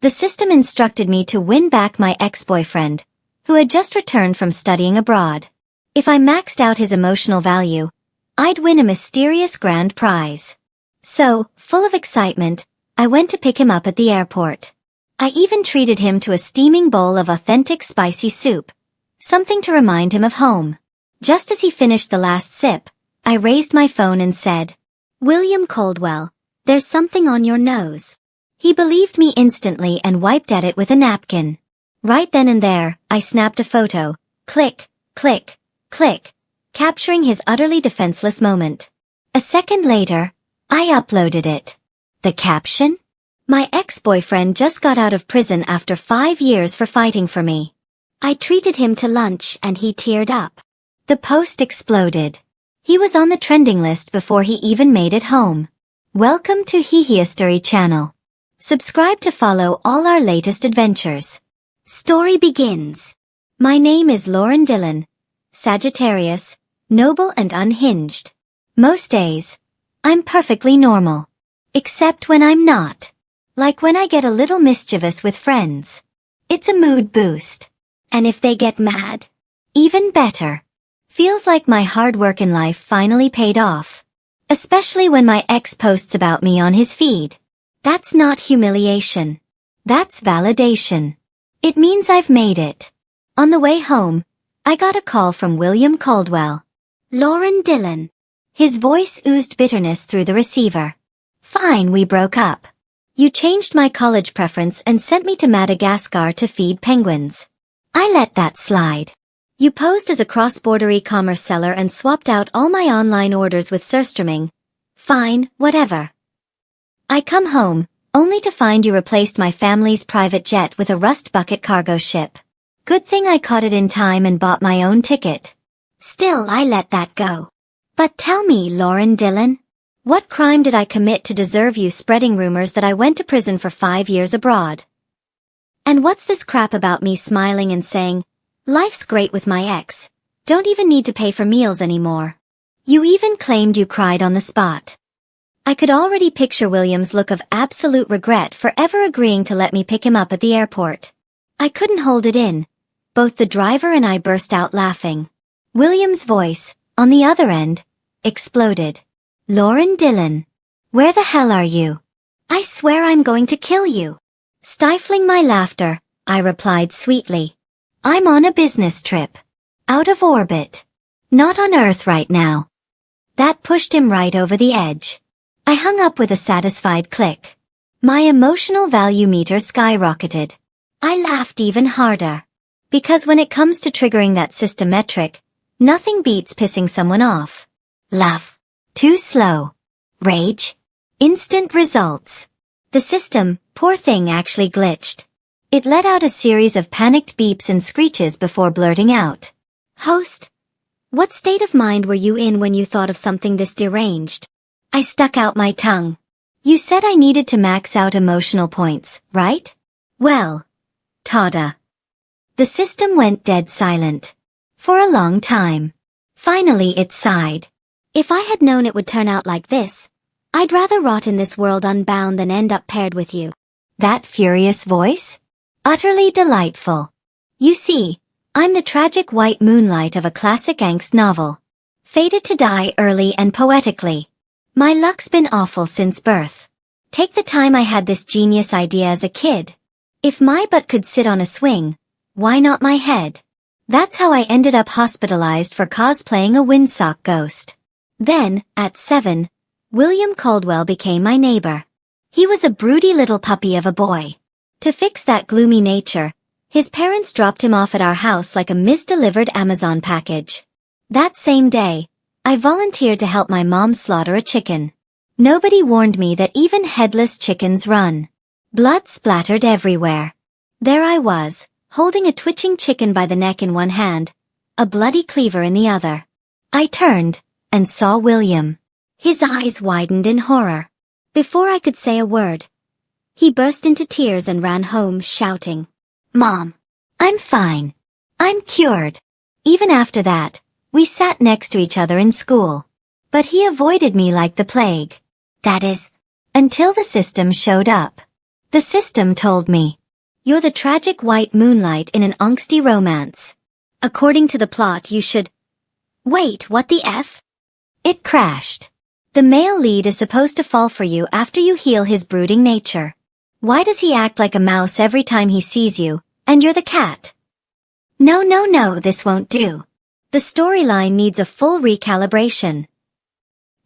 The system instructed me to win back my ex-boyfriend, who had just returned from studying abroad. If I maxed out his emotional value, I'd win a mysterious grand prize. So, full of excitement, I went to pick him up at the airport. I even treated him to a steaming bowl of authentic spicy soup, something to remind him of home. Just as he finished the last sip, I raised my phone and said, "William Caldwell, there's something on your nose." He believed me instantly and wiped at it with a napkin. Right then and there, I snapped a photo. Click, click, click, capturing his utterly defenseless moment. A second later, I uploaded it. The caption? My ex-boyfriend just got out of prison after 5 years for fighting for me. I treated him to lunch and he teared up. The post exploded. He was on the trending list before he even made it home. Welcome to History channel. Subscribe to follow all our latest adventures. Story begins. My name is Lauren Dillon, Sagittarius, noble and unhinged. Most days, I'm perfectly normal. Except when I'm not. Like when I get a little mischievous with friends. It's a mood boost. And if they get mad, even better. Feels like my hard work in life finally paid off. Especially when my ex posts about me on his feed. That's not humiliation. That's validation. It means I've made it. On the way home, I got a call from William Caldwell. Lauren Dillon. His voice oozed bitterness through the receiver. Fine, we broke up. You changed my college preference and sent me to Madagascar to feed penguins. I let that slide. You posed as a cross-border e-commerce seller and swapped out all my online orders with surströmming. Fine, whatever. I come home, only to find you replaced my family's private jet with a rust bucket cargo ship. Good thing I caught it in time and bought my own ticket. Still, I let that go. But tell me, Lauren Dillon, what crime did I commit to deserve you spreading rumors that I went to prison for 5 years abroad? And what's this crap about me smiling and saying, life's great with my ex, don't even need to pay for meals anymore? You even claimed you cried on the spot. I could already picture William's look of absolute regret for ever agreeing to let me pick him up at the airport. I couldn't hold it in. Both the driver and I burst out laughing. William's voice, on the other end, exploded. Lauren Dillon. Where the hell are you? I swear I'm going to kill you. Stifling my laughter, I replied sweetly. I'm on a business trip. Out of orbit. Not on Earth right now. That pushed him right over the edge. I hung up with a satisfied click. My emotional value meter skyrocketed. I laughed even harder. Because when it comes to triggering that system metric, nothing beats pissing someone off. Laugh. Too slow. Rage. Instant results. The system, poor thing, actually glitched. It let out a series of panicked beeps and screeches before blurting out. Host, what state of mind were you in when you thought of something this deranged? I stuck out my tongue. You said I needed to max out emotional points, right? Well, tada. The system went dead silent. For a long time. Finally it sighed. If I had known it would turn out like this, I'd rather rot in this world unbound than end up paired with you. That furious voice? Utterly delightful. You see, I'm the tragic white moonlight of a classic angst novel. Fated to die early and poetically. My luck's been awful since birth. Take the time I had this genius idea as a kid. If my butt could sit on a swing, why not my head? That's how I ended up hospitalized for cosplaying a windsock ghost. Then, at 7, William Caldwell became my neighbor. He was a broody little puppy of a boy. To fix that gloomy nature, his parents dropped him off at our house like a misdelivered Amazon package. That same day, I volunteered to help my mom slaughter a chicken. Nobody warned me that even headless chickens run. Blood splattered everywhere. There I was, holding a twitching chicken by the neck in one hand, a bloody cleaver in the other. I turned, and saw William. His eyes widened in horror. Before I could say a word, he burst into tears and ran home shouting, "Mom, I'm fine. I'm cured." Even after that, we sat next to each other in school. But he avoided me like the plague. That is, until the system showed up. The system told me. You're the tragic white moonlight in an angsty romance. According to the plot, you should... Wait, what the F? It crashed. The male lead is supposed to fall for you after you heal his brooding nature. Why does he act like a mouse every time he sees you, and you're the cat? No, this won't do. The storyline needs a full recalibration.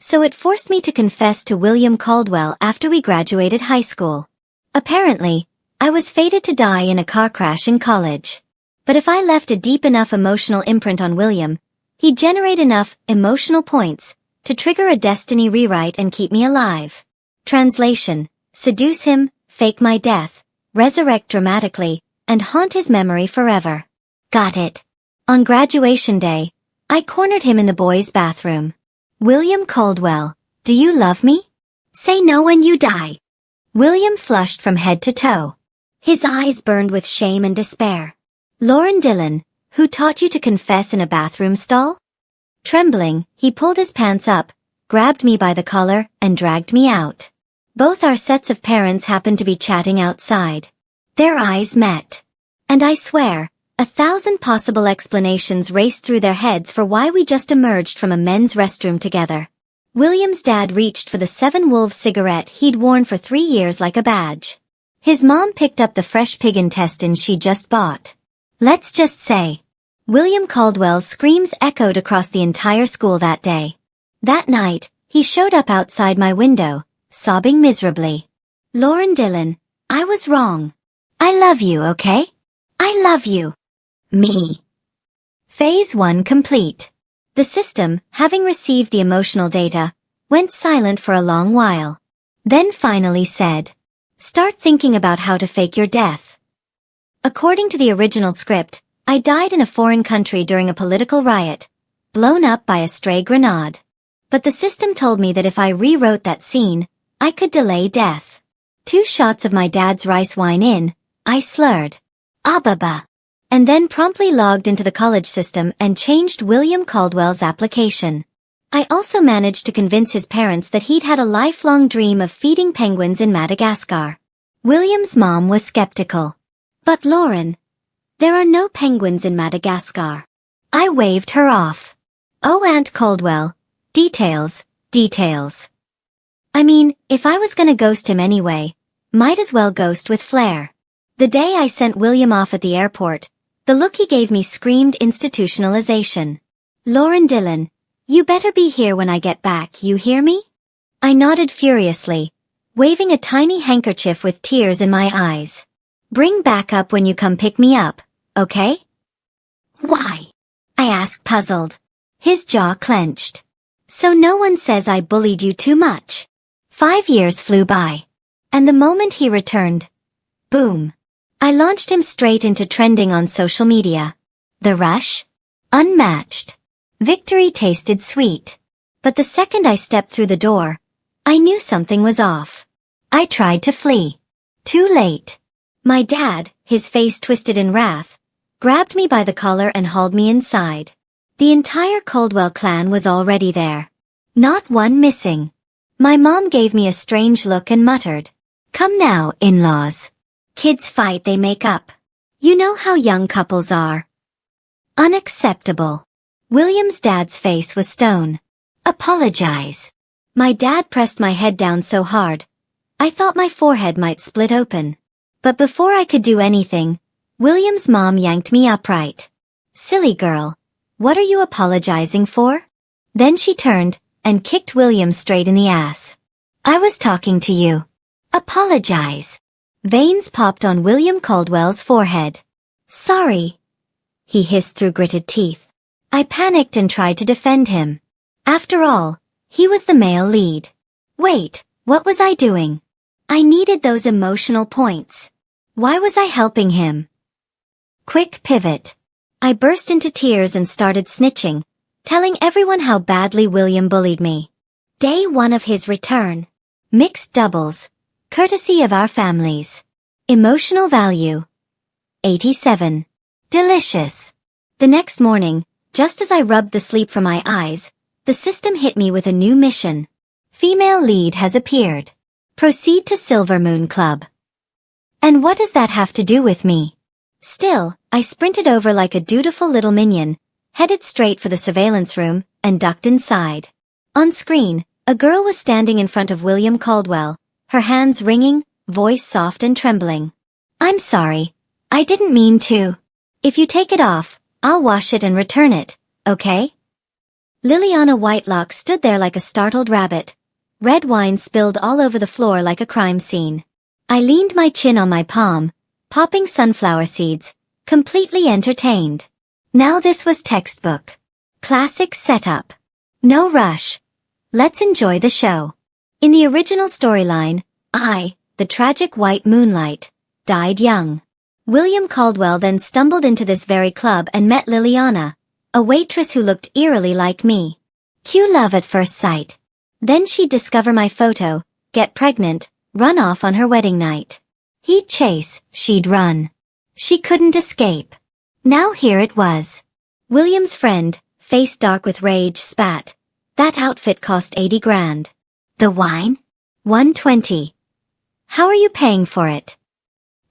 So it forced me to confess to William Caldwell after we graduated high school. Apparently, I was fated to die in a car crash in college. But if I left a deep enough emotional imprint on William, he'd generate enough emotional points to trigger a destiny rewrite and keep me alive. Translation: seduce him, fake my death, resurrect dramatically, and haunt his memory forever. Got it. On graduation day, I cornered him in the boys' bathroom. William Caldwell, do you love me? Say no when you die. William flushed from head to toe. His eyes burned with shame and despair. Lauren Dillon, who taught you to confess in a bathroom stall? Trembling, he pulled his pants up, grabbed me by the collar, and dragged me out. Both our sets of parents happened to be chatting outside. Their eyes met. And I swear, 1,000 possible explanations raced through their heads for why we just emerged from a men's restroom together. William's dad reached for the Seven Wolves cigarette he'd worn for 3 years like a badge. His mom picked up the fresh pig intestine she just bought. Let's just say, William Caldwell's screams echoed across the entire school that day. That night, he showed up outside my window, sobbing miserably. Lauren Dillon, I was wrong. I love you, okay? I love you. Me. Phase 1 complete. The system, having received the emotional data, went silent for a long while. Then finally said, start thinking about how to fake your death. According to the original script, I died in a foreign country during a political riot, blown up by a stray grenade. But the system told me that if I rewrote that scene, I could delay death. 2 shots of my dad's rice wine in, I slurred. Ababa. And then promptly logged into the college system and changed William Caldwell's application. I also managed to convince his parents that he'd had a lifelong dream of feeding penguins in Madagascar. William's mom was skeptical. But Lauren, there are no penguins in Madagascar. I waved her off. Oh, Aunt Caldwell, details. I mean, if I was gonna ghost him anyway, might as well ghost with flair. The day I sent William off at the airport, the look he gave me screamed institutionalization. Lauren Dillon, you better be here when I get back, you hear me? I nodded furiously, waving a tiny handkerchief with tears in my eyes. Bring backup when you come pick me up, okay? Why? I asked, puzzled. His jaw clenched. So no one says I bullied you too much. 5 years flew by. And the moment he returned, boom. I launched him straight into trending on social media. The rush? Unmatched. Victory tasted sweet. But the second I stepped through the door, I knew something was off. I tried to flee. Too late. My dad, his face twisted in wrath, grabbed me by the collar and hauled me inside. The entire Caldwell clan was already there. Not one missing. My mom gave me a strange look and muttered, "Come now, in-laws. Kids fight, they make up. You know how young couples are." Unacceptable. William's dad's face was stone. Apologize. My dad pressed my head down so hard, I thought my forehead might split open. But before I could do anything, William's mom yanked me upright. Silly girl, what are you apologizing for? Then she turned and kicked William straight in the ass. I was talking to you. Apologize. Veins popped on William Caldwell's forehead. Sorry, he hissed through gritted teeth. I panicked and tried to defend him. After all, he was the male lead. Wait, what was I doing? I needed those emotional points. Why was I helping him? Quick pivot. I burst into tears and started snitching, telling everyone how badly William bullied me. Day 1 of his return. Mixed doubles. Courtesy of our families. Emotional value. 87. Delicious. The next morning, just as I rubbed the sleep from my eyes, the system hit me with a new mission. Female lead has appeared. Proceed to Silver Moon Club. And what does that have to do with me? Still, I sprinted over like a dutiful little minion, headed straight for the surveillance room, and ducked inside. On screen, a girl was standing in front of William Caldwell, her hands ringing, voice soft and trembling. "I'm sorry. I didn't mean to. If you take it off, I'll wash it and return it, okay?" Liliana Whitelock stood there like a startled rabbit. Red wine spilled all over the floor like a crime scene. I leaned my chin on my palm, popping sunflower seeds, completely entertained. Now this was textbook. Classic setup. No rush. Let's enjoy the show. In the original storyline, I, the tragic white moonlight, died young. William Caldwell then stumbled into this very club and met Liliana, a waitress who looked eerily like me. Cue love at first sight. Then she'd discover my photo, get pregnant, run off on her wedding night. He'd chase, she'd run. She couldn't escape. Now here it was. William's friend, face dark with rage, spat. "That outfit cost 80 grand. The wine? 120. How are you paying for it?"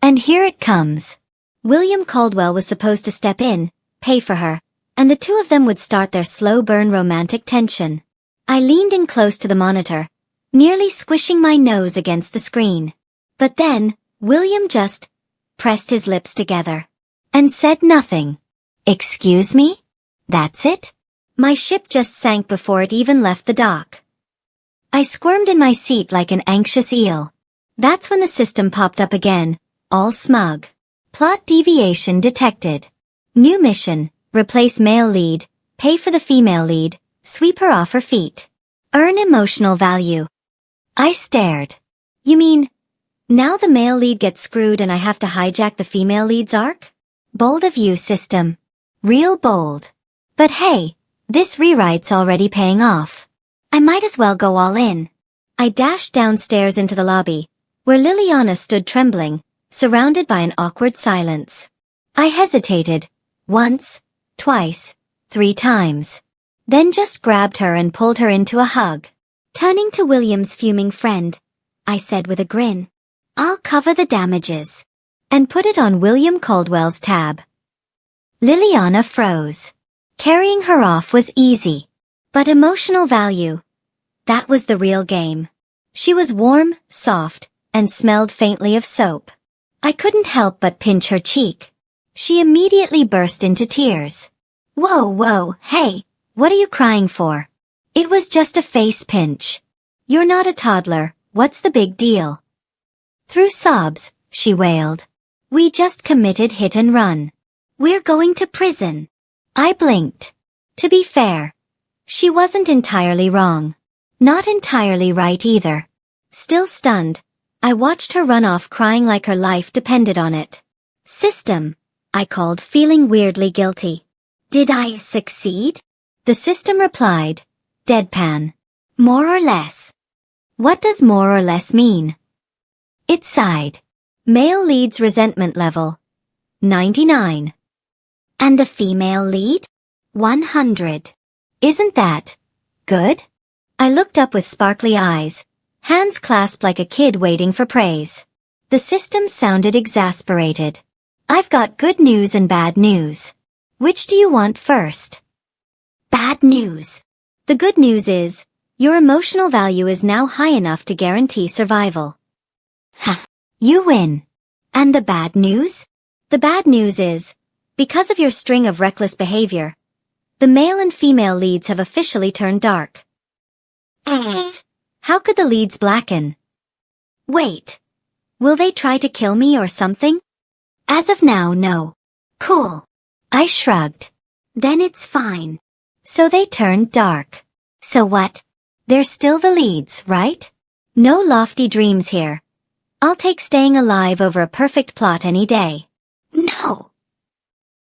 And here it comes. William Caldwell was supposed to step in, pay for her, and the two of them would start their slow burn romantic tension. I leaned in close to the monitor, nearly squishing my nose against the screen. But then, William just pressed his lips together and said nothing. "Excuse me? That's it?" My ship just sank before it even left the dock. I squirmed in my seat like an anxious eel. That's when the system popped up again, all smug. Plot deviation detected. New mission, replace male lead, pay for the female lead, sweep her off her feet. Earn emotional value. I stared. You mean, now the male lead gets screwed and I have to hijack the female lead's arc? Bold of you, system. Real bold. But hey, this rewrite's already paying off. I might as well go all in. I dashed downstairs into the lobby, where Liliana stood trembling, surrounded by an awkward silence. I hesitated, once, twice, 3 times. Then just grabbed her and pulled her into a hug. Turning to William's fuming friend, I said with a grin, "I'll cover the damages." And put it on William Caldwell's tab. Liliana froze. Carrying her off was easy. But emotional value. That was the real game. She was warm, soft, and smelled faintly of soap. I couldn't help but pinch her cheek. She immediately burst into tears. Whoa, hey, what are you crying for? It was just a face pinch. You're not a toddler, what's the big deal? Through sobs, she wailed. We just committed hit and run. We're going to prison. I blinked. To be fair, she wasn't entirely wrong. Not entirely right either. Still stunned, I watched her run off crying like her life depended on it. System, I called, feeling weirdly guilty. Did I succeed? The system replied, deadpan. More or less. What does more or less mean? It sighed. Male lead's resentment level, 99. And the female lead? 100. Isn't that good? I looked up with sparkly eyes, hands clasped like a kid waiting for praise. The system sounded exasperated. I've got good news and bad news. Which do you want first? Bad news. The good news is, your emotional value is now high enough to guarantee survival. Ha! You win. And the bad news? The bad news is, because of your string of reckless behavior, the male and female leads have officially turned dark. How could the leads blacken? Wait. Will they try to kill me or something? As of now, no. Cool. I shrugged. Then it's fine. So they turned dark. So what? They're still the leads, right? No lofty dreams here. I'll take staying alive over a perfect plot any day. No.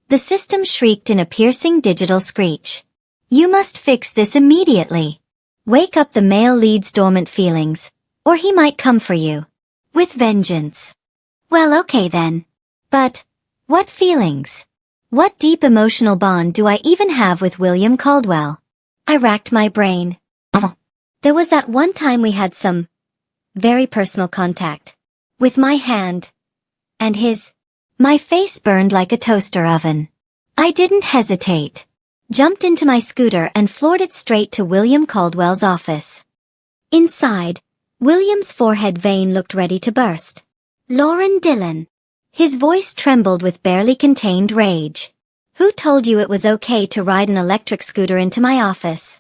The system shrieked in a piercing digital screech. You must fix this immediately. Wake up the male lead's dormant feelings, or he might come for you. With vengeance. Well, okay then. But, what feelings? What deep emotional bond do I even have with William Caldwell? I racked my brain. There was that one time we had some very personal contact. With my hand. And my face burned like a toaster oven. I didn't hesitate. Jumped into my scooter and floored it straight to William Caldwell's office. Inside, William's forehead vein looked ready to burst. Lauren Dillon. His voice trembled with barely contained rage. Who told you it was okay to ride an electric scooter into my office?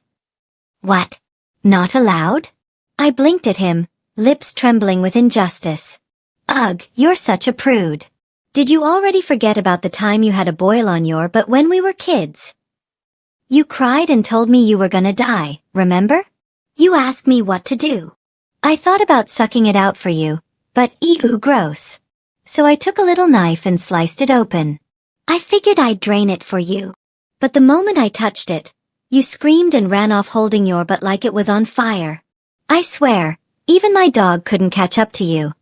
What? Not allowed? I blinked at him, lips trembling with injustice. Ugh, you're such a prude. Did you already forget about the time you had a boil on your butt when we were kids? You cried and told me you were gonna die, remember? You asked me what to do. I thought about sucking it out for you, but ew, gross. So I took a little knife and sliced it open. I figured I'd drain it for you. But the moment I touched it, you screamed and ran off holding your butt like it was on fire. I swear, even my dog couldn't catch up to you.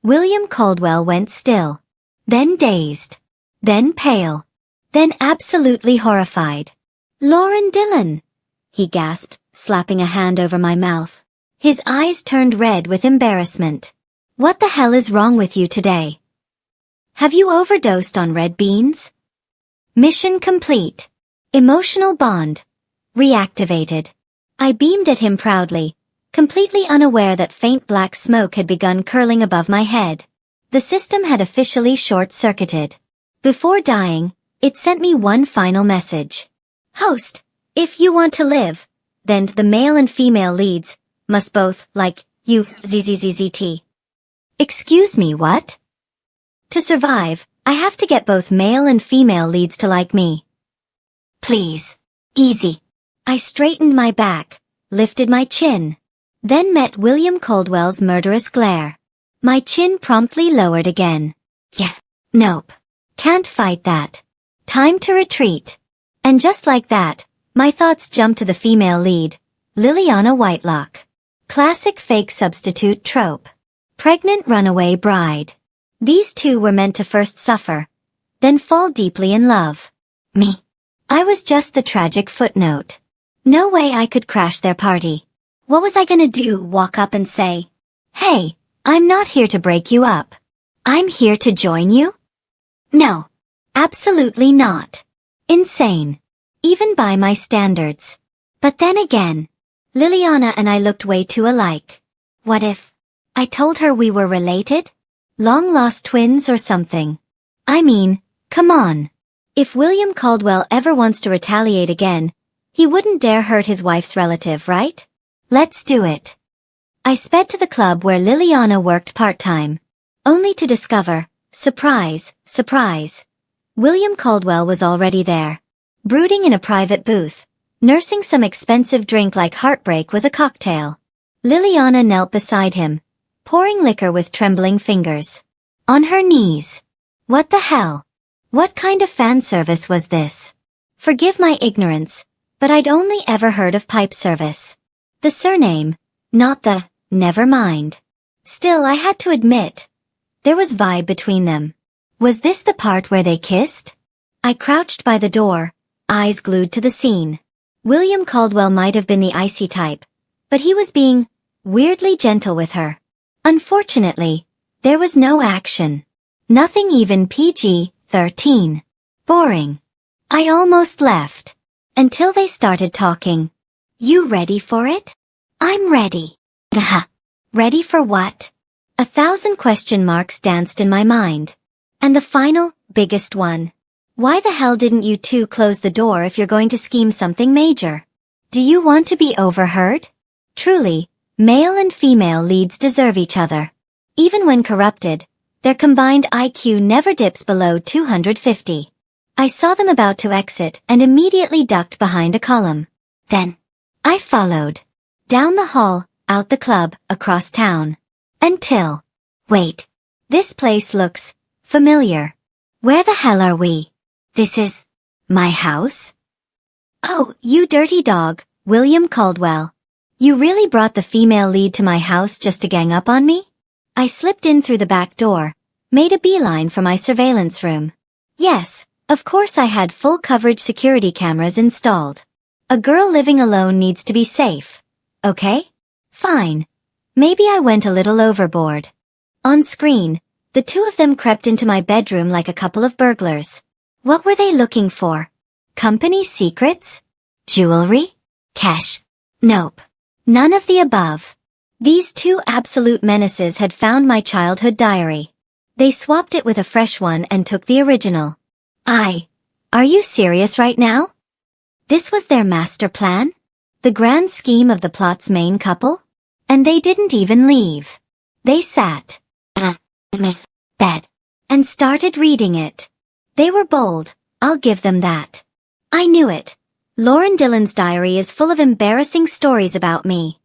William Caldwell went still. Then dazed. Then pale. Then absolutely horrified. Lauren Dillon, he gasped, slapping a hand over my mouth. His eyes turned red with embarrassment. What the hell is wrong with you today? Have you overdosed on red beans? Mission complete. Emotional bond. Reactivated. I beamed at him proudly, completely unaware that faint black smoke had begun curling above my head. The system had officially short-circuited. Before dying, it sent me one final message. Host, if you want to live, then the male and female leads must both like you, zzzt. Excuse me, what? To survive, I have to get both male and female leads to like me. Please. Easy. I straightened my back, lifted my chin, then met William Caldwell's murderous glare. My chin promptly lowered again. Yeah. Nope. Can't fight that. Time to retreat. And just like that, my thoughts jumped to the female lead, Liliana Whitelock. Classic fake substitute trope. Pregnant runaway bride. These two were meant to first suffer, then fall deeply in love. Me. I was just the tragic footnote. No way I could crash their party. What was I gonna do, walk up and say, "Hey, I'm not here to break you up. I'm here to join you"? No. Absolutely not. Insane. Even by my standards. But then again, Liliana and I looked way too alike. What if I told her we were related? Long-lost twins or something? I mean, come on. If William Caldwell ever wants to retaliate again, he wouldn't dare hurt his wife's relative, right? Let's do it. I sped to the club where Liliana worked part-time, only to discover, surprise, surprise, William Caldwell was already there, brooding in a private booth, nursing some expensive drink like heartbreak was a cocktail. Liliana knelt beside him, pouring liquor with trembling fingers. On her knees. What the hell? What kind of fan service was this? Forgive my ignorance, but I'd only ever heard of pipe service. The surname, not the, never mind. Still, I had to admit, there was vibe between them. Was this the part where they kissed? I crouched by the door, eyes glued to the scene. William Caldwell might have been the icy type, but he was being weirdly gentle with her. Unfortunately, there was no action. Nothing even PG-13. Boring. I almost left. Until they started talking. You ready for it? I'm ready. Gah. Ready for what? 1,000 question marks danced in my mind. And the final, biggest one. Why the hell didn't you two close the door if you're going to scheme something major? Do you want to be overheard? Truly, male and female leads deserve each other. Even when corrupted, their combined IQ never dips below 250. I saw them about to exit and immediately ducked behind a column. Then, I followed. Down the hall, out the club, across town. Until... Wait. This place looks familiar. Where the hell are we? This is... my house? Oh, you dirty dog, William Caldwell. You really brought the female lead to my house just to gang up on me? I slipped in through the back door, made a beeline for my surveillance room. Yes, of course I had full coverage security cameras installed. A girl living alone needs to be safe. Okay? Fine. Maybe I went a little overboard. On screen, The two of them crept into my bedroom like a couple of burglars. What were they looking for? Company secrets? Jewelry? Cash? Nope. None of the above. These two absolute menaces had found my childhood diary. They swapped it with a fresh one and took the original. Are you serious right now? This was their master plan? The grand scheme of the plot's main couple? And they didn't even leave. They sat in bed and started reading it. They were bold, I'll give them that. I knew it. Lauren Dillon's diary is full of embarrassing stories about me.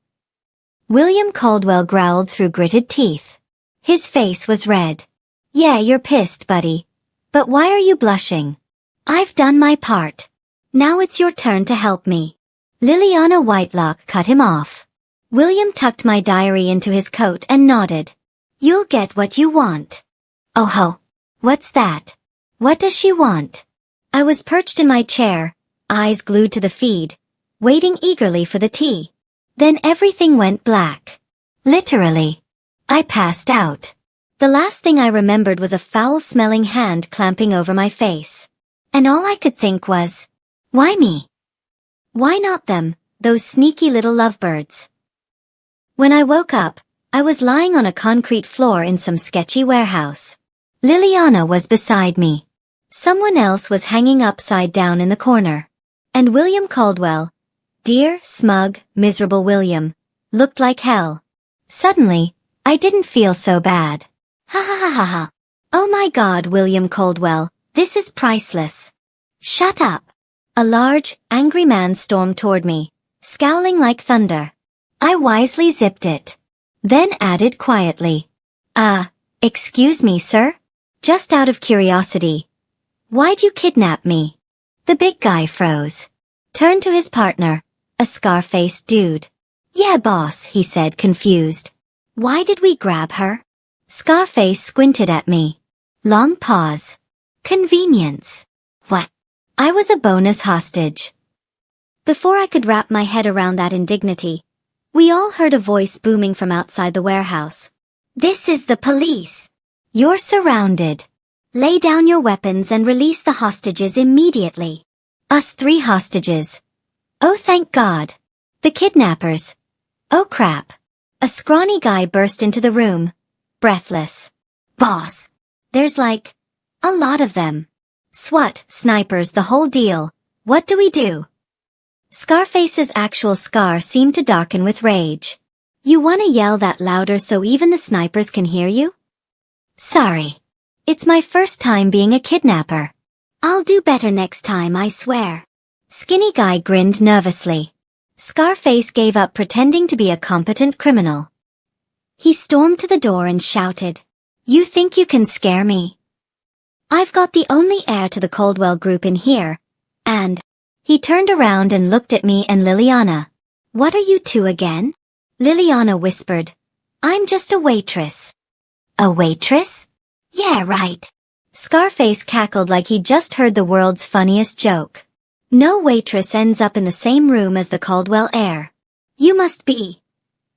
William Caldwell growled through gritted teeth. His face was red. Yeah, you're pissed, buddy. But why are you blushing? I've done my part. Now it's your turn to help me. Liliana Whitelock cut him off. William tucked my diary into his coat and nodded. You'll get what you want. Oh ho. What's that? What does she want? I was perched in my chair, eyes glued to the feed, waiting eagerly for the tea. Then everything went black. Literally. I passed out. The last thing I remembered was a foul-smelling hand clamping over my face. And all I could think was, why me? Why not them, those sneaky little lovebirds? When I woke up, I was lying on a concrete floor in some sketchy warehouse. Liliana was beside me. Someone else was hanging upside down in the corner. And William Caldwell, dear, smug, miserable William, looked like hell. Suddenly, I didn't feel so bad. Ha ha ha ha ha. Oh my God, William Caldwell, this is priceless. Shut up. A large, angry man stormed toward me, scowling like thunder. I wisely zipped it. Then added quietly. Excuse me, sir? Just out of curiosity. Why'd you kidnap me? The big guy froze. Turned to his partner, a scar-faced dude. Yeah, boss, he said, confused. Why did we grab her? Scarface squinted at me. Long pause. Convenience. What? I was a bonus hostage. Before I could wrap my head around that indignity, we all heard a voice booming from outside the warehouse. This is the police. You're surrounded. Lay down your weapons and release the hostages immediately. Us 3 hostages. Oh, thank God. The kidnappers. Oh crap. A scrawny guy burst into the room, breathless. Boss. There's like a lot of them. SWAT, snipers, the whole deal. What do we do? Scarface's actual scar seemed to darken with rage. You wanna yell that louder so even the snipers can hear you? Sorry. It's my first time being a kidnapper. I'll do better next time, I swear. Skinny guy grinned nervously. Scarface gave up pretending to be a competent criminal. He stormed to the door and shouted, You think you can scare me? I've got the only heir to the Caldwell group in here, and... He turned around and looked at me and Liliana. What are you two again? Liliana whispered. I'm just a waitress. A waitress? Yeah, right. Scarface cackled like he'd just heard the world's funniest joke. No waitress ends up in the same room as the Caldwell heir. You must be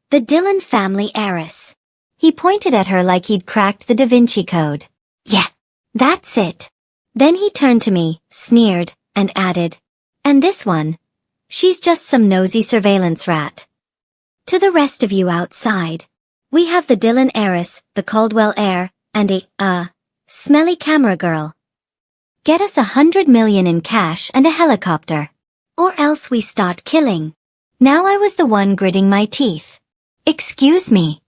the Dillon family heiress. He pointed at her like he'd cracked the Da Vinci Code. Yeah, that's it. Then he turned to me, sneered, and added, And this one? She's just some nosy surveillance rat. To the rest of you outside. We have the Dillon heiress, the Caldwell heir, and a, smelly camera girl. Get us 100 million in cash and a helicopter. Or else we start killing. Now I was the one gritting my teeth. Excuse me.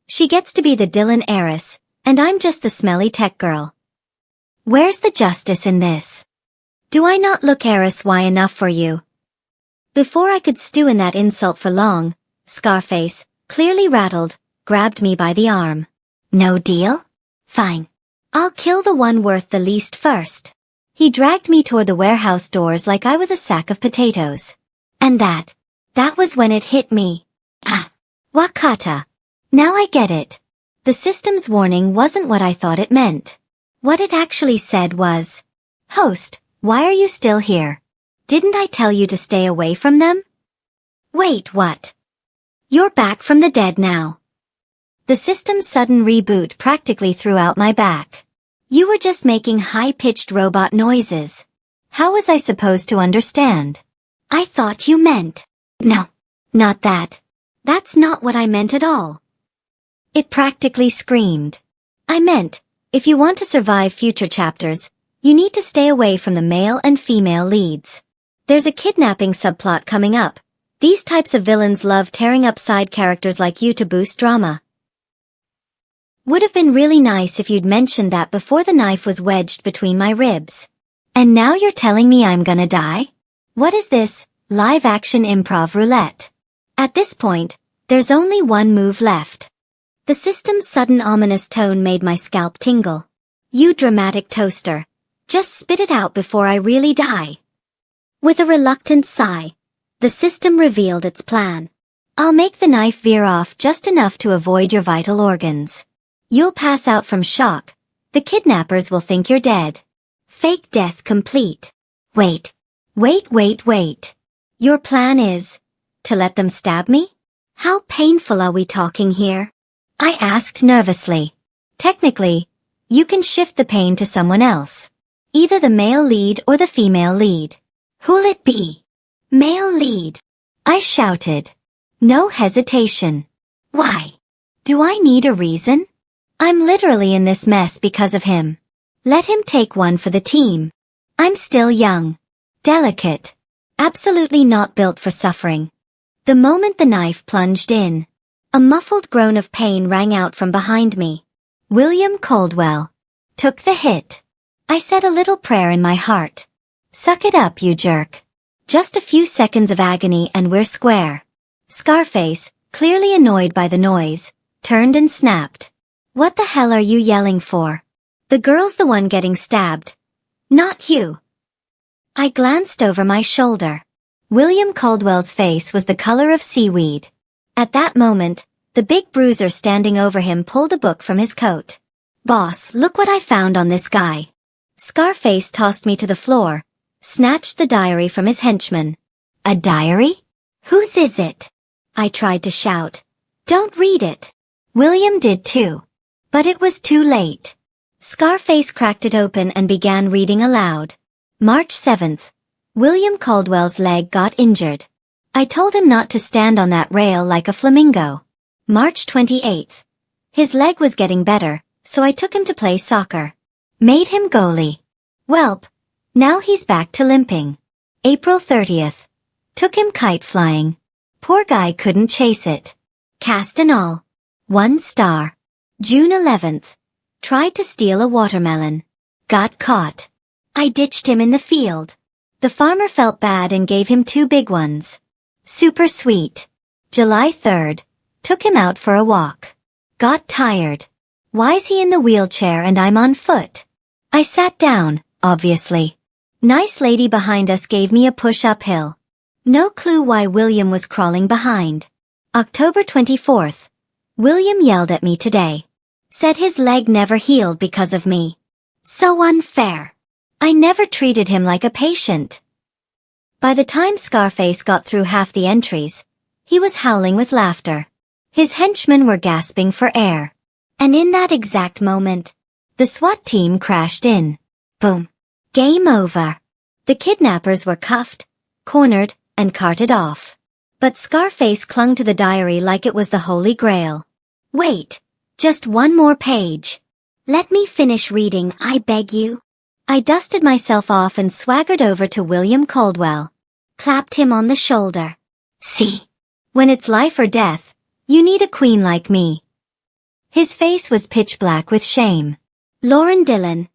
She gets to be the Dillon heiress, and I'm just the smelly tech girl. Where's the justice in this? Do I not look heiress-y enough for you? Before I could stew in that insult for long, Scarface, clearly rattled, grabbed me by the arm. No deal? Fine. I'll kill the one worth the least first. He dragged me toward the warehouse doors like I was a sack of potatoes. And that was when it hit me. Wakata. Now I get it. The system's warning wasn't what I thought it meant. What it actually said was, Host, why are you still here? Didn't I tell you to stay away from them? Wait, what? You're back from the dead now. The system's sudden reboot practically threw out my back. You were just making high-pitched robot noises. How was I supposed to understand? I thought you meant. No, not that. That's not what I meant at all. It practically screamed. I meant, if you want to survive future chapters, you need to stay away from the male and female leads. There's a kidnapping subplot coming up. These types of villains love tearing up side characters like you to boost drama. Would have been really nice if you'd mentioned that before the knife was wedged between my ribs. And now you're telling me I'm gonna die? What is this, live-action improv roulette? At this point, there's only one move left. The system's sudden ominous tone made my scalp tingle. You dramatic toaster. Just spit it out before I really die. With a reluctant sigh, the system revealed its plan. I'll make the knife veer off just enough to avoid your vital organs. You'll pass out from shock. The kidnappers will think you're dead. Fake death complete. Wait. Your plan is to let them stab me? How painful are we talking here? I asked nervously. Technically, you can shift the pain to someone else. Either the male lead or the female lead. Who'll it be? Male lead. I shouted. No hesitation. Why? Do I need a reason? I'm literally in this mess because of him. Let him take one for the team. I'm still young. Delicate. Absolutely not built for suffering. The moment the knife plunged in, a muffled groan of pain rang out from behind me. William Caldwell took the hit. I said a little prayer in my heart. Suck it up, you jerk. Just a few seconds of agony and we're square. Scarface, clearly annoyed by the noise, turned and snapped. What the hell are you yelling for? The girl's the one getting stabbed. Not you. I glanced over my shoulder. William Caldwell's face was the color of seaweed. At that moment, the big bruiser standing over him pulled a book from his coat. Boss, look what I found on this guy. Scarface tossed me to the floor, snatched the diary from his henchman. A diary? Whose is it? I tried to shout. Don't read it. William did too. But it was too late. Scarface cracked it open and began reading aloud. March 7th. William Caldwell's leg got injured. I told him not to stand on that rail like a flamingo. March 28th. His leg was getting better, so I took him to play soccer. Made him goalie. Welp. Now he's back to limping. April 30th. Took him kite flying. Poor guy couldn't chase it. Cast and all. 1 star. June 11th. Tried to steal a watermelon. Got caught. I ditched him in the field. The farmer felt bad and gave him 2 big ones. Super sweet. July 3rd. Took him out for a walk. Got tired. Why's he in the wheelchair and I'm on foot? I sat down, obviously. Nice lady behind us gave me a push uphill. No clue why William was crawling behind. October 24th. William yelled at me today. Said his leg never healed because of me. So unfair. I never treated him like a patient. By the time Scarface got through half the entries, he was howling with laughter. His henchmen were gasping for air. And in that exact moment, the SWAT team crashed in. Boom. Game over. The kidnappers were cuffed, cornered, and carted off. But Scarface clung to the diary like it was the Holy Grail. Wait. Just one more page. Let me finish reading, I beg you. I dusted myself off and swaggered over to William Caldwell. Clapped him on the shoulder. See? When it's life or death, you need a queen like me. His face was pitch black with shame. Lauren Dillon.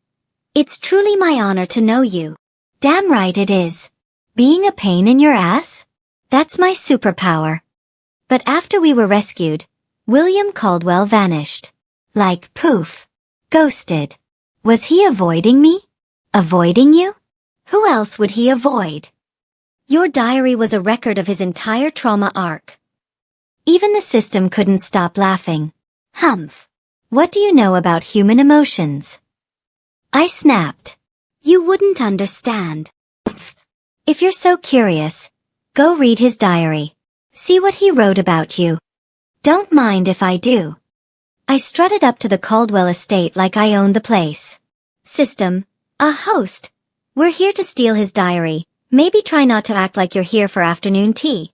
It's truly my honor to know you. Damn right it is. Being a pain in your ass? That's my superpower. But after we were rescued, William Caldwell vanished. Like poof. Ghosted. Was he avoiding me? Avoiding you? Who else would he avoid? Your diary was a record of his entire trauma arc. Even the system couldn't stop laughing. Humph. What do you know about human emotions? I snapped. You wouldn't understand. If you're so curious, go read his diary. See what he wrote about you. Don't mind if I do. I strutted up to the Caldwell estate like I owned the place. System, a host. We're here to steal his diary. Maybe try not to act like you're here for afternoon tea.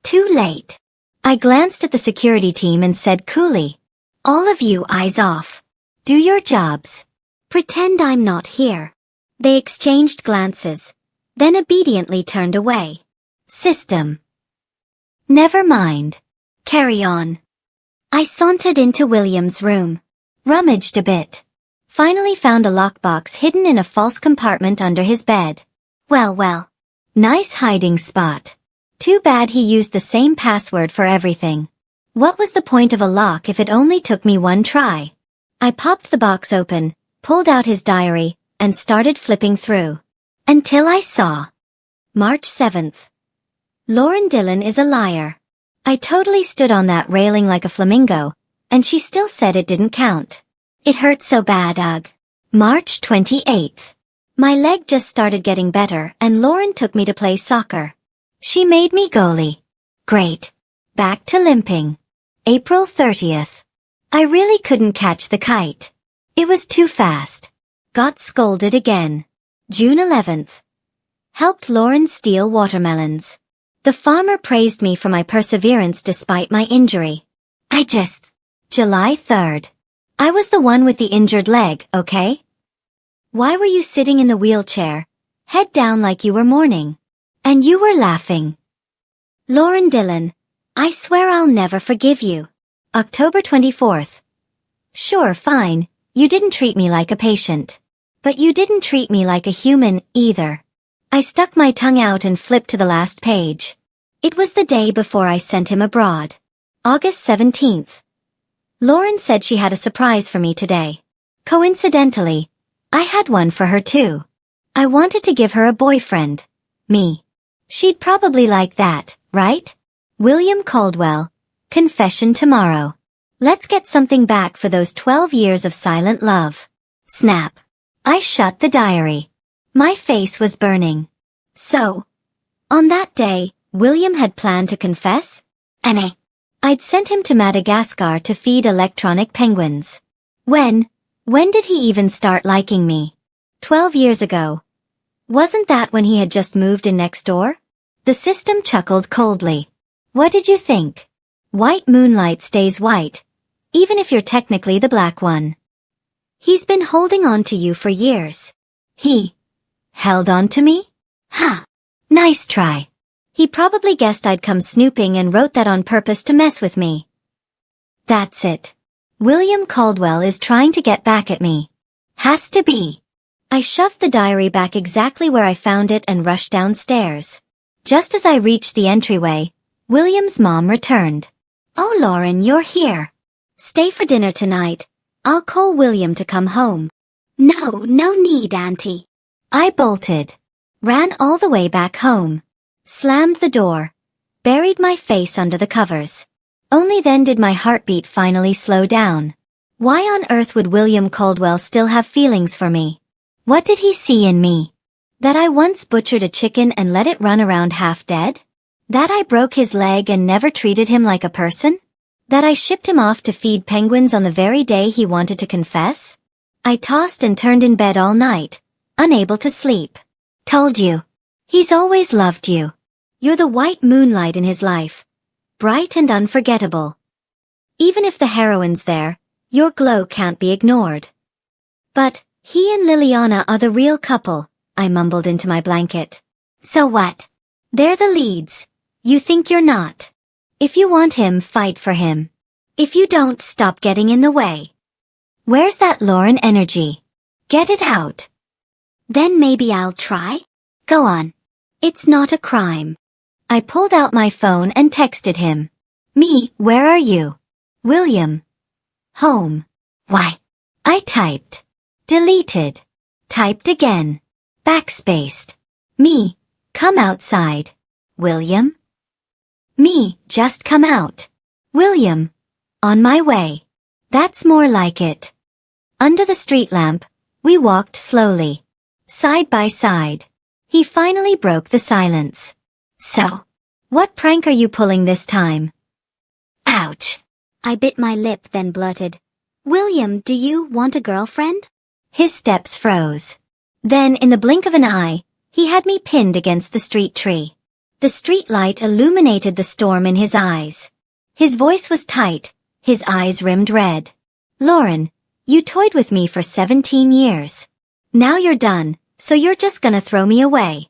Too late. I glanced at the security team and said coolly, all of you eyes off. Do your jobs. Pretend I'm not here. They exchanged glances, then obediently turned away. System. Never mind. Carry on. I sauntered into William's room, rummaged a bit. Finally found a lockbox hidden in a false compartment under his bed. Well. Nice hiding spot. Too bad he used the same password for everything. What was the point of a lock if it only took me one try? I popped the box open, pulled out his diary, and started flipping through. Until I saw. March 7th. Lauren Dillon is a liar. I totally stood on that railing like a flamingo, and she still said it didn't count. It hurt so bad, ugh. March 28th. My leg just started getting better and Lauren took me to play soccer. She made me goalie. Great. Back to limping. April 30th. I really couldn't catch the kite. It was too fast. Got scolded again. June 11th. Helped Lauren steal watermelons. The farmer praised me for my perseverance despite my injury. July 3rd. I was the one with the injured leg, okay? Why were you sitting in the wheelchair, head down like you were mourning? And you were laughing. Lauren Dillon, I swear I'll never forgive you. October 24th. Sure, fine, you didn't treat me like a patient. But you didn't treat me like a human, either. I stuck my tongue out and flipped to the last page. It was the day before I sent him abroad. August 17th. Lauren said she had a surprise for me today. Coincidentally, I had one for her too. I wanted to give her a boyfriend. Me. She'd probably like that, right? William Caldwell. Confession tomorrow. Let's get something back for those 12 years of silent love. Snap. I shut the diary. My face was burning. So, on that day, William had planned to confess? I'd sent him to Madagascar to feed electronic penguins. When did he even start liking me? 12 years ago. Wasn't that when he had just moved in next door? The system chuckled coldly. What did you think? White moonlight stays white, even if you're technically the black one. He's been holding on to you for years. He held on to me? Ha! Nice try. He probably guessed I'd come snooping and wrote that on purpose to mess with me. That's it. William Caldwell is trying to get back at me. Has to be. I shoved the diary back exactly where I found it and rushed downstairs. Just as I reached the entryway, William's mom returned. Oh, Lauren, you're here. Stay for dinner tonight. I'll call William to come home. No need, Auntie. I bolted. Ran all the way back home. Slammed the door. Buried my face under the covers. Only then did my heartbeat finally slow down. Why on earth would William Caldwell still have feelings for me? What did he see in me? That I once butchered a chicken and let it run around half dead? That I broke his leg and never treated him like a person? That I shipped him off to feed penguins on the very day he wanted to confess? I tossed and turned in bed all night, unable to sleep. Told you. He's always loved you. You're the white moonlight in his life. Bright and unforgettable. Even if the heroine's there, your glow can't be ignored. But, he and Liliana are the real couple, I mumbled into my blanket. So what? They're the leads. You think you're not. If you want him, fight for him. If you don't, stop getting in the way. Where's that Lauren energy? Get it out. Then maybe I'll try? Go on. It's not a crime. I pulled out my phone and texted him. Me, where are you? William. Home. Why? I typed. Deleted. Typed again. Backspaced. Me, come outside. William? Me, just come out. William. On my way. That's more like it. Under the street lamp, we walked slowly. Side by side. He finally broke the silence. So, what prank are you pulling this time? Ouch. I bit my lip then blurted, "William, do you want a girlfriend?" His steps froze. Then, in the blink of an eye, he had me pinned against the street tree. The street light illuminated the storm in his eyes. His voice was tight, his eyes rimmed red. "Lauren, you toyed with me for 17 years. Now you're done, so you're just gonna throw me away.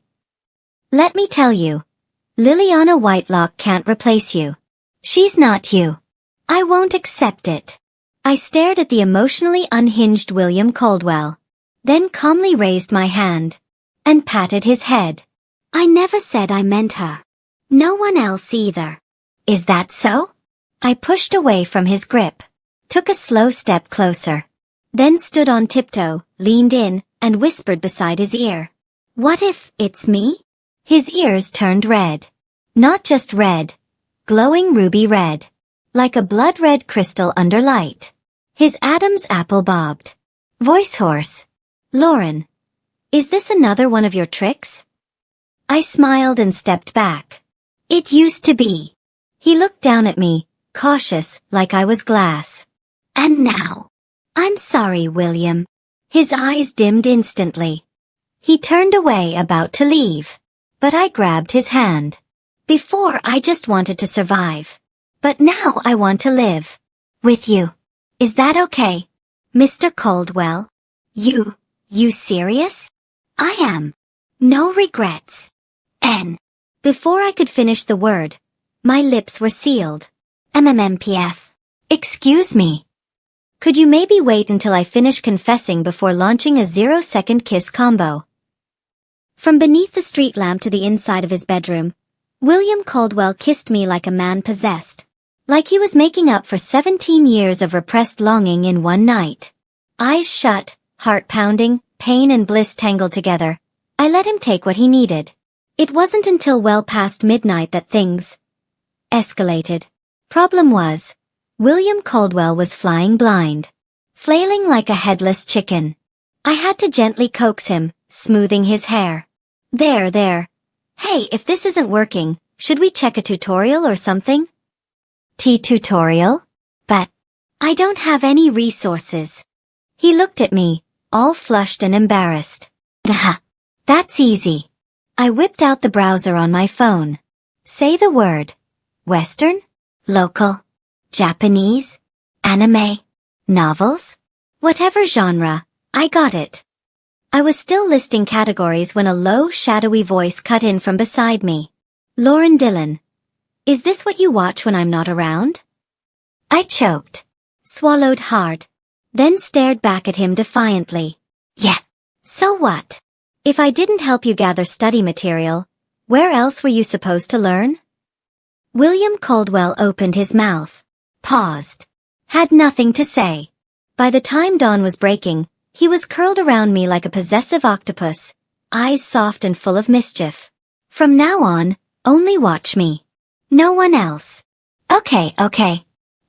Let me tell you, Liliana Whitelock can't replace you. She's not you. I won't accept it." I stared at the emotionally unhinged William Caldwell, then calmly raised my hand and patted his head. "I never said I meant her. No one else either." "Is that so?" I pushed away from his grip, took a slow step closer, then stood on tiptoe, leaned in, and whispered beside his ear. "What if it's me?" His ears turned red. Not just red, glowing ruby red, like a blood-red crystal under light. His Adam's apple bobbed. Voice hoarse. "Lauren, is this another one of your tricks?" I smiled and stepped back. "It used to be." He looked down at me, cautious, like I was glass. "And now?" "I'm sorry, William." His eyes dimmed instantly. He turned away, about to leave. But I grabbed his hand. "Before I just wanted to survive. But now I want to live. With you. Is that okay, Mr. Caldwell?" You serious?" "I am. No regrets. N. Before I could finish the word, my lips were sealed. MMMPF. "Excuse me. Could you maybe wait until I finish confessing before launching a 0-second kiss combo?" From beneath the street lamp to the inside of his bedroom, William Caldwell kissed me like a man possessed. Like he was making up for 17 years of repressed longing in one night. Eyes shut, heart pounding, pain and bliss tangled together, I let him take what he needed. It wasn't until well past midnight that things escalated. Problem was, William Caldwell was flying blind, flailing like a headless chicken. I had to gently coax him, smoothing his hair. There. Hey, if this isn't working, should we check a tutorial or something?" Tutorial? But I don't have any resources." He looked at me, all flushed and embarrassed. That's easy." I whipped out the browser on my phone. "Say the word. Western? Local? Japanese? Anime? Novels? Whatever genre, I got it." I was still listing categories when a low, shadowy voice cut in from beside me. "Lauren Dillon. Is this what you watch when I'm not around?" I choked, swallowed hard, then stared back at him defiantly. "Yeah. So what? If I didn't help you gather study material, where else were you supposed to learn?" William Caldwell opened his mouth, paused, had nothing to say. By the time dawn was breaking, he was curled around me like a possessive octopus, eyes soft and full of mischief. "From now on, only watch me. No one else." Okay.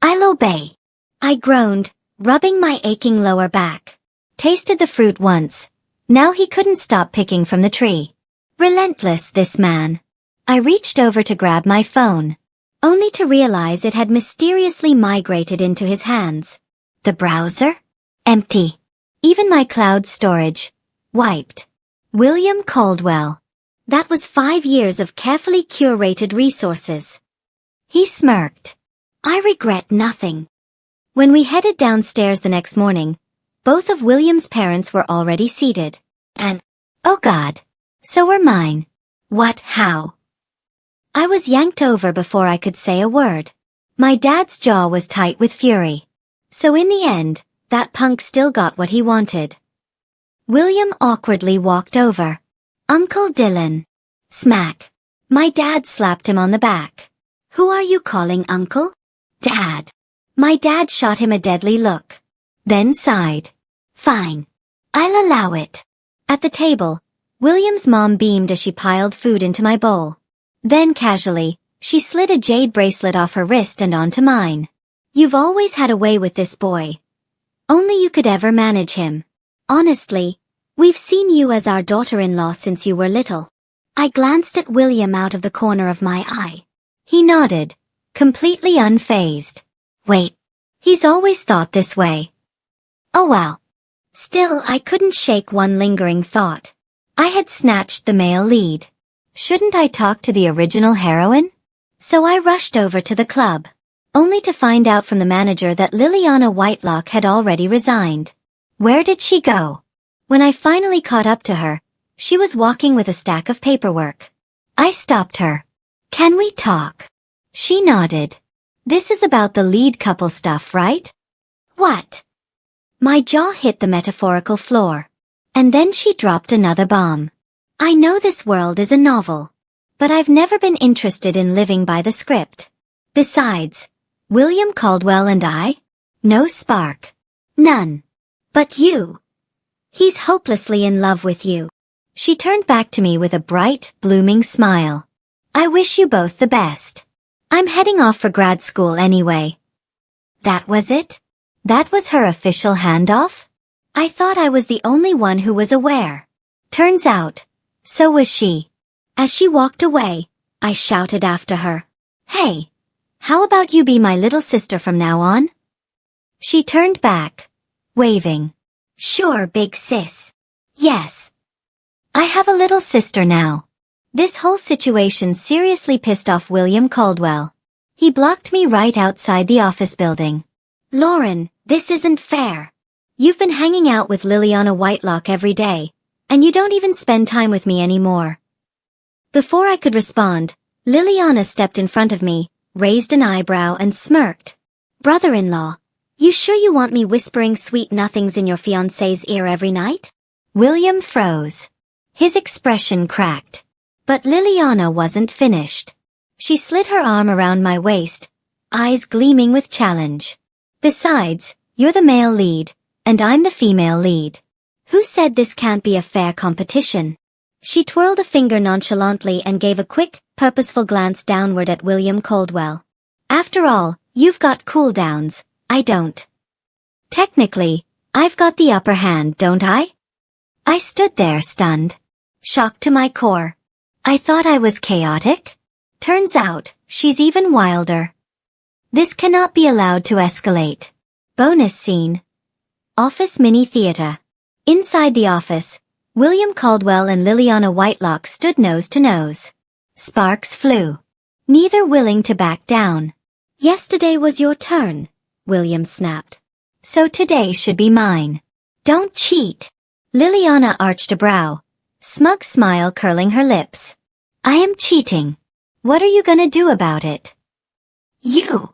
I'll obey." I groaned, rubbing my aching lower back. Tasted the fruit once. Now he couldn't stop picking from the tree. Relentless, this man. I reached over to grab my phone, only to realize it had mysteriously migrated into his hands. The browser? Empty. Even my cloud storage. Wiped. William Caldwell. That was 5 years of carefully curated resources. He smirked. "I regret nothing." When we headed downstairs the next morning, both of William's parents were already seated. And, oh God, so were mine. What, how? I was yanked over before I could say a word. My dad's jaw was tight with fury. So in the end, that punk still got what he wanted. William awkwardly walked over. "Uncle Dillon." Smack. My dad slapped him on the back. "Who are you calling uncle?" "Dad." My dad shot him a deadly look. Then sighed. "Fine. I'll allow it." At the table, William's mom beamed as she piled food into my bowl. Then casually, she slid a jade bracelet off her wrist and onto mine. "You've always had a way with this boy. Only you could ever manage him. Honestly, we've seen you as our daughter-in-law since you were little." I glanced at William out of the corner of my eye. He nodded, completely unfazed. Wait. He's always thought this way. Oh well. Still, I couldn't shake one lingering thought. I had snatched the male lead. Shouldn't I talk to the original heroine? So I rushed over to the club, only to find out from the manager that Liliana Whitelock had already resigned. Where did she go? When I finally caught up to her, she was walking with a stack of paperwork. I stopped her. Can we talk? She nodded. This is about the lead couple stuff, right? What? My jaw hit the metaphorical floor. And then she dropped another bomb. I know this world is a novel, but I've never been interested in living by the script. Besides, William Caldwell and I? No spark. None. But you. He's hopelessly in love with you. She turned back to me with a bright, blooming smile. I wish you both the best. I'm heading off for grad school anyway. That was it? That was her official handoff? I thought I was the only one who was aware. Turns out, so was she. As she walked away, I shouted after her. Hey, how about you be my little sister from now on? She turned back, waving. Sure, big sis. Yes. I have a little sister now. This whole situation seriously pissed off William Caldwell. He blocked me right outside the office building. Lauren, this isn't fair. You've been hanging out with Liliana Whitelock every day, and you don't even spend time with me anymore. Before I could respond, Liliana stepped in front of me, raised an eyebrow and smirked. Brother-in-law, you sure you want me whispering sweet nothings in your fiancé's ear every night? William froze. His expression cracked. But Liliana wasn't finished. She slid her arm around my waist, eyes gleaming with challenge. Besides, you're the male lead, and I'm the female lead. Who said this can't be a fair competition? She twirled a finger nonchalantly and gave a quick, purposeful glance downward at William Caldwell. After all, you've got cooldowns, I don't. Technically, I've got the upper hand, don't I? I stood there stunned, shocked to my core. I thought I was chaotic. Turns out, she's even wilder. This cannot be allowed to escalate. Bonus scene. Office mini theater. Inside the office, William Caldwell and Liliana Whitelock stood nose to nose. Sparks flew. Neither willing to back down. Yesterday was your turn, William snapped. So today should be mine. Don't cheat. Liliana arched a brow, smug smile curling her lips. I am cheating. What are you gonna do about it? You.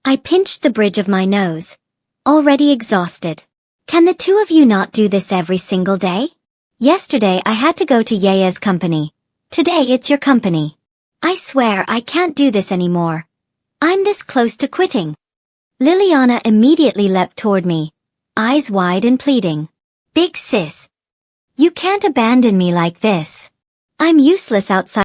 I pinched the bridge of my nose, already exhausted. Can the two of you not do this every single day? Yesterday I had to go to Yaya's company. Today it's your company. I swear I can't do this anymore. I'm this close to quitting. Liliana immediately leapt toward me, eyes wide and pleading. Big sis. You can't abandon me like this. I'm useless outside